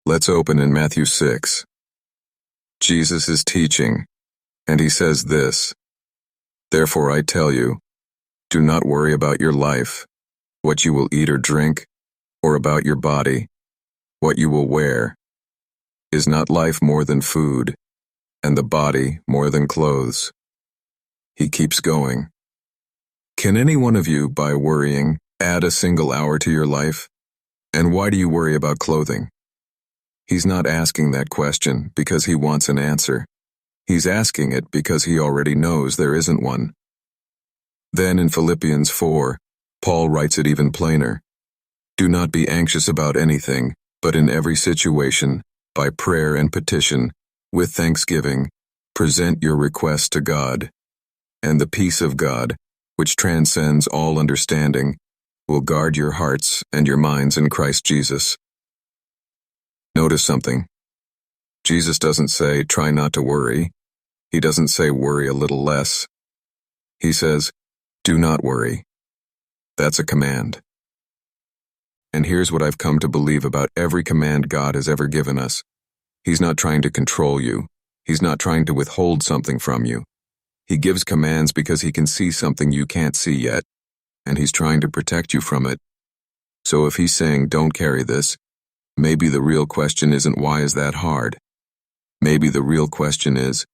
Let's open in Matthew 6. Jesus is teaching, and he says this, "Therefore I tell you, do not worry about your life, what you will eat or drink, or about your body, what you will wear. Is not life more than food, and the body more than clothes?" He keeps going. Can any one of you, by worrying, add a single hour to your life? And why do you worry about clothing? He's not asking that question because he wants an answer. He's asking it because he already knows there isn't one. Then in Philippians 4, Paul writes it even plainer. Do not be anxious about anything, but in every situation, by prayer and petition, with thanksgiving, present your requests to God. And the peace of God, which transcends all understanding, will guard your hearts and your minds in Christ Jesus. Notice something. Jesus doesn't say, try not to worry. He doesn't say, worry a little less. He says, do not worry. That's a command. And here's what I've come to believe about every command God has ever given us. He's not trying to control you. He's not trying to withhold something from you. He gives commands because he can see something you can't see yet, and he's trying to protect you from it. So if he's saying, don't carry this, maybe the real question isn't why is that hard? Maybe the real question is,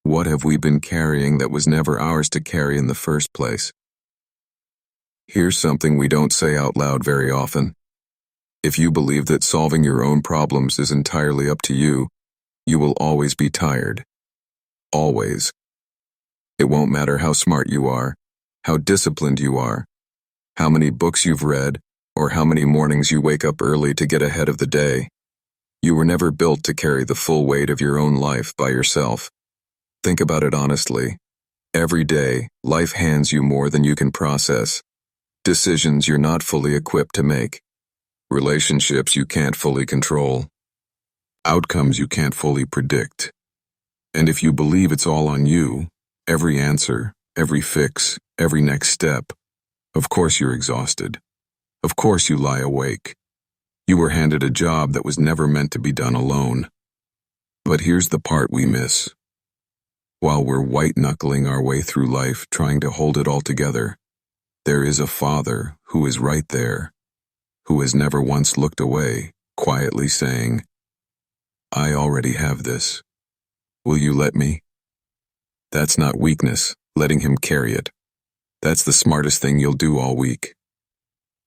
what have we been carrying that was never ours to carry in the first place? Here's something we don't say out loud very often. If you believe that solving your own problems is entirely up to you, you will always be tired. Always. It won't matter how smart you are, how disciplined you are, how many books you've read, or how many mornings you wake up early to get ahead of the day. You were never built to carry the full weight of your own life by yourself. Think about it honestly. Every day, life hands you more than you can process. Decisions you're not fully equipped to make. Relationships you can't fully control. Outcomes you can't fully predict. And if you believe it's all on you, every answer, every fix, every next step, of course you're exhausted. Of course you lie awake. You were handed a job that was never meant to be done alone. But here's the part we miss. While we're white-knuckling our way through life trying to hold it all together, there is a Father who is right there, who has never once looked away, quietly saying, I already have this. Will you let me? That's not weakness, letting him carry it. That's the smartest thing you'll do all week.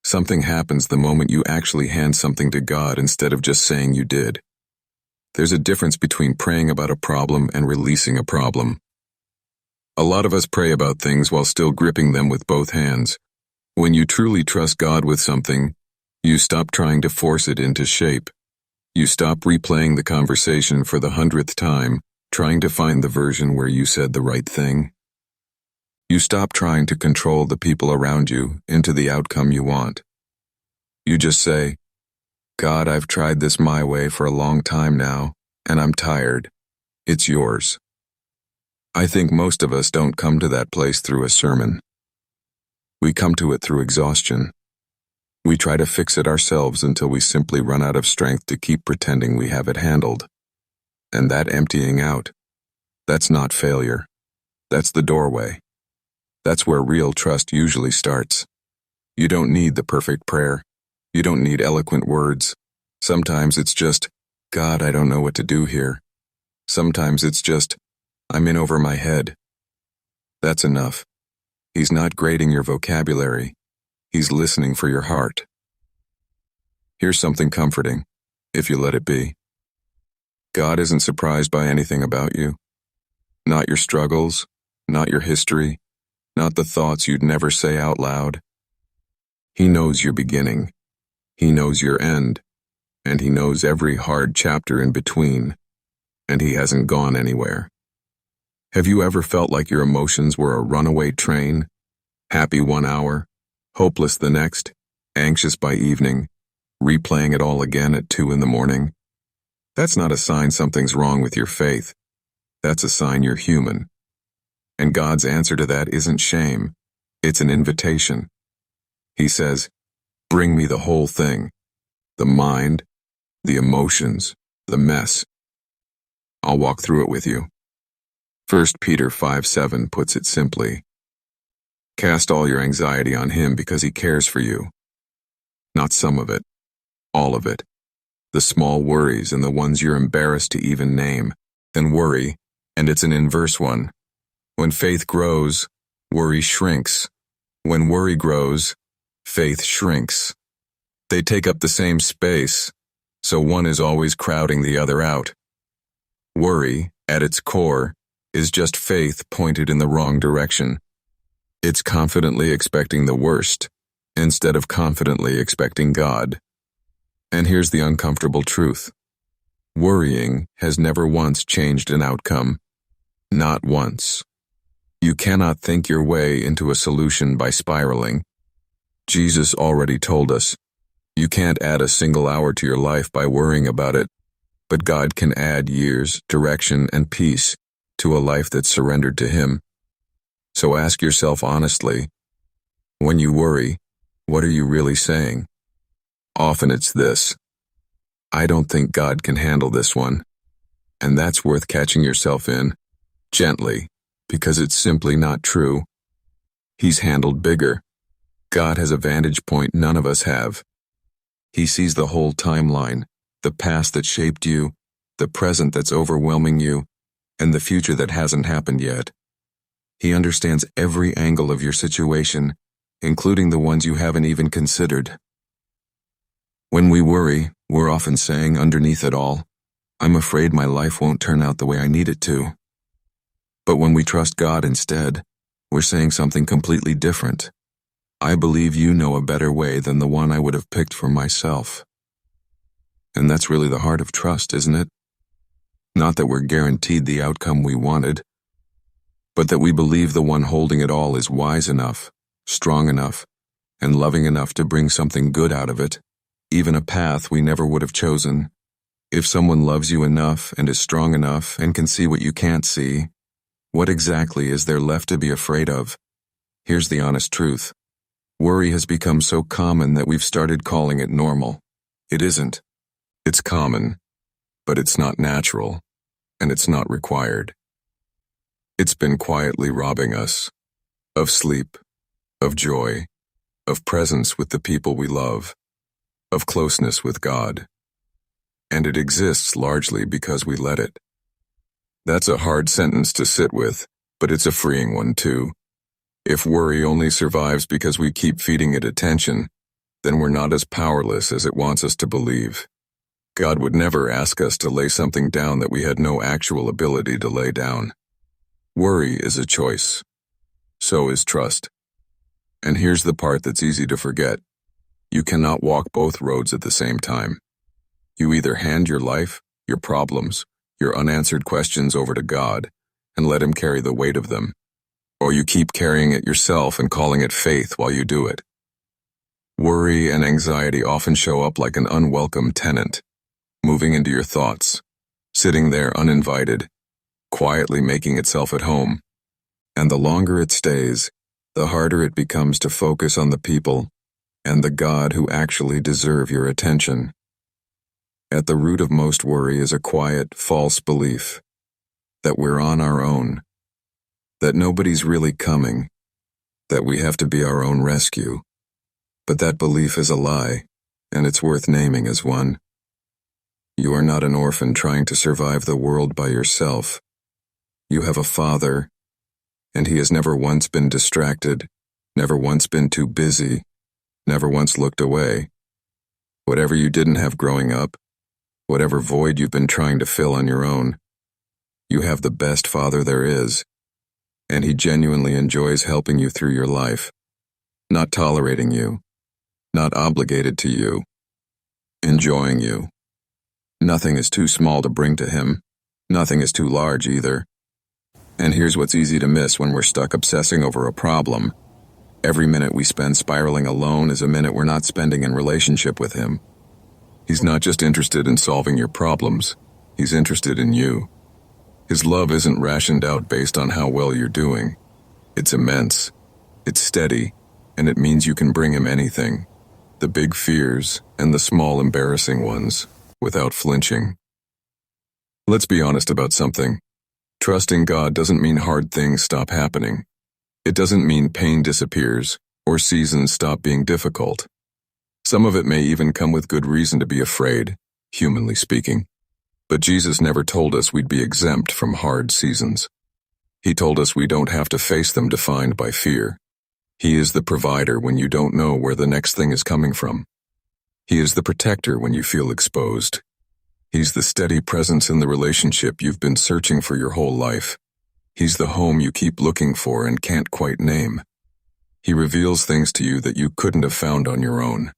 Something happens the moment you actually hand something to God instead of just saying you did. There's a difference between praying about a problem and releasing a problem. A lot of us pray about things while still gripping them with both hands. When you truly trust God with something, you stop trying to force it into shape. You stop replaying the conversation for the 100th time, trying to find the version where you said the right thing. You stop trying to control the people around you into the outcome you want. You just say, God, I've tried this my way for a long time now, and I'm tired. It's yours. I think most of us don't come to that place through a sermon. We come to it through exhaustion. We try to fix it ourselves until we simply run out of strength to keep pretending we have it handled. And that emptying out, that's not failure. That's the doorway. That's where real trust usually starts. You don't need the perfect prayer. You don't need eloquent words. Sometimes it's just, God, I don't know what to do here. Sometimes it's just, I'm in over my head. That's enough. He's not grading your vocabulary. He's listening for your heart. Here's something comforting, if you let it be. God isn't surprised by anything about you. Not your struggles, not your history, not the thoughts you'd never say out loud. He knows your beginning. He knows your end. And he knows every hard chapter in between. And he hasn't gone anywhere. Have you ever felt like your emotions were a runaway train? Happy 1 hour, hopeless the next, anxious by evening, replaying it all again at 2 in the morning? That's not a sign something's wrong with your faith. That's a sign you're human. And God's answer to that isn't shame. It's an invitation. He says, bring me the whole thing. The mind, the emotions, the mess. I'll walk through it with you. 1 Peter 5:7 puts it simply. Cast all your anxiety on him because he cares for you. Not some of it, all of it. The small worries and the ones you're embarrassed to even name. Then worry, and it's an inverse one. When faith grows, worry shrinks. When worry grows, faith shrinks. They take up the same space, so one is always crowding the other out. Worry, at its core, is just faith pointed in the wrong direction. It's confidently expecting the worst, instead of confidently expecting God. And here's the uncomfortable truth. Worrying has never once changed an outcome. Not once. You cannot think your way into a solution by spiraling. Jesus already told us, you can't add a single hour to your life by worrying about it, but God can add years, direction, and peace to a life that's surrendered to Him. So ask yourself honestly, when you worry, what are you really saying? Often it's this, I don't think God can handle this one. And that's worth catching yourself in, gently, because it's simply not true. He's handled bigger. God has a vantage point none of us have. He sees the whole timeline, the past that shaped you, the present that's overwhelming you, and the future that hasn't happened yet. He understands every angle of your situation, including the ones you haven't even considered. When we worry, we're often saying underneath it all, I'm afraid my life won't turn out the way I need it to. But when we trust God instead, we're saying something completely different. I believe you know a better way than the one I would have picked for myself. And that's really the heart of trust, isn't it? Not that we're guaranteed the outcome we wanted, but that we believe the one holding it all is wise enough, strong enough, and loving enough to bring something good out of it, even a path we never would have chosen. If someone loves you enough and is strong enough and can see what you can't see, what exactly is there left to be afraid of? Here's the honest truth. Worry has become so common that we've started calling it normal. It isn't. It's common, but it's not natural, and it's not required. It's been quietly robbing us of sleep, of joy, of presence with the people we love, of closeness with God. And it exists largely because we let it. That's a hard sentence to sit with, but it's a freeing one too. If worry only survives because we keep feeding it attention, then we're not as powerless as it wants us to believe. God would never ask us to lay something down that we had no actual ability to lay down. Worry is a choice. So is trust. And here's the part that's easy to forget. You cannot walk both roads at the same time. You either hand your life, your problems, your unanswered questions over to God and let Him carry the weight of them, or you keep carrying it yourself and calling it faith while you do it. Worry and anxiety often show up like an unwelcome tenant, moving into your thoughts, sitting there uninvited, quietly making itself at home. And the longer it stays, the harder it becomes to focus on the people and the God who actually deserve your attention. At the root of most worry is a quiet, false belief that we're on our own, that nobody's really coming, that we have to be our own rescue. But that belief is a lie, and it's worth naming as one. You are not an orphan trying to survive the world by yourself. You have a Father, and He has never once been distracted, never once been too busy, never once looked away. Whatever you didn't have growing up, whatever void you've been trying to fill on your own, you have the best Father there is, and He genuinely enjoys helping you through your life, not tolerating you, not obligated to you, enjoying you. Nothing is too small to bring to Him. Nothing is too large either. And here's what's easy to miss when we're stuck obsessing over a problem. Every minute we spend spiraling alone is a minute we're not spending in relationship with Him. He's not just interested in solving your problems. He's interested in you. His love isn't rationed out based on how well you're doing. It's immense. It's steady, and it means you can bring Him anything. The big fears and the small embarrassing ones. without flinching. Let's be honest about something. Trusting God doesn't mean hard things stop happening. It doesn't mean pain disappears or seasons stop being difficult. Some of it may even come with good reason to be afraid, humanly speaking. But Jesus never told us we'd be exempt from hard seasons. He told us we don't have to face them defined by fear. He is the provider when you don't know where the next thing is coming from. He is the protector when you feel exposed. He's the steady presence in the relationship you've been searching for your whole life. He's the home you keep looking for and can't quite name. He reveals things to you that you couldn't have found on your own.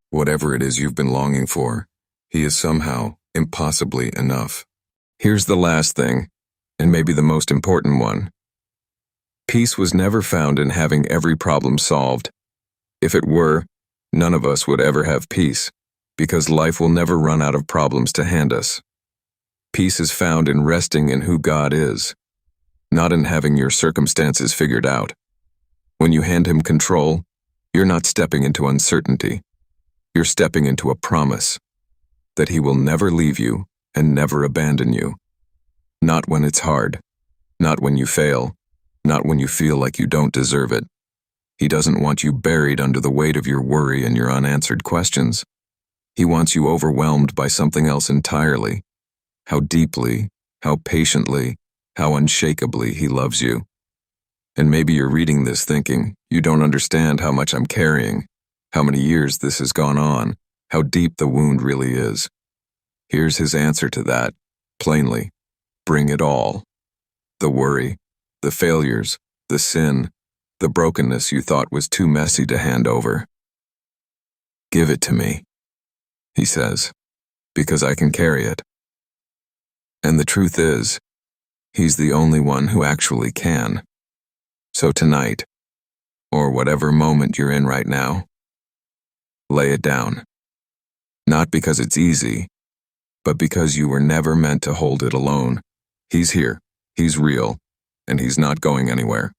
Whatever it is you've been longing for, He is somehow, impossibly enough. Here's the last thing, and maybe the most important one. Peace was never found in having every problem solved. If it were, none of us would ever have peace, because life will never run out of problems to hand us. Peace is found in resting in who God is, not in having your circumstances figured out. When you hand Him control, you're not stepping into uncertainty. You're stepping into a promise that He will never leave you and never abandon you. Not when it's hard, not when you fail, not when you feel like you don't deserve it. He doesn't want you buried under the weight of your worry and your unanswered questions. He wants you overwhelmed by something else entirely. How deeply, how patiently, how unshakably He loves you. And maybe you're reading this thinking, you don't understand how much I'm carrying, how many years this has gone on, how deep the wound really is. Here's His answer to that, plainly. Bring it all. The worry, the failures, the sin, the brokenness you thought was too messy to hand over. Give it to me, He says, because I can carry it. And the truth is, He's the only one who actually can. So tonight, or whatever moment you're in right now, lay it down. Not because it's easy, but because you were never meant to hold it alone. He's here, He's real, and He's not going anywhere.